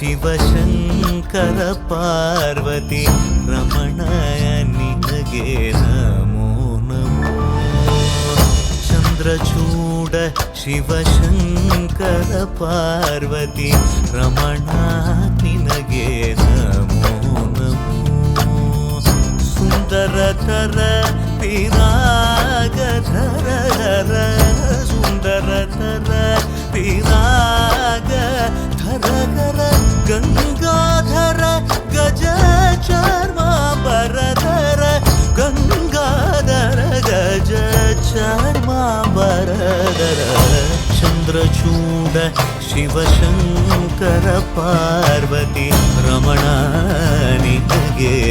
ಶಿವಶಂಕರ ಪಾರ್ವತಿ ರಮಣ ನಿನಗೆ ನಮೋ ನಮೋ. ಚಂದ್ರಚೂಡ ಶಿವಶಂಕರ ಪಾರ್ವತಿ ರಮಣ ನಿನಗೆ ನಮೋ ನಮೋ. ಸುಂದರತರ ಪಿರಾಗಧರ ಸುಂದರತರ ಪಿರಾಗಧರ ಗಂಗಾಧರ ಗಜ ಚರ್ಮಾಂಬರಧರ ಗಂಗಾಧರ ಗಜ ಚರ್ಮಾಂಬರಧರ. ಚಂದ್ರಚೂಡ ಶಿವಶಂಕರ ಪಾರ್ವತಿ ರಮಣ ನಿನಗೆ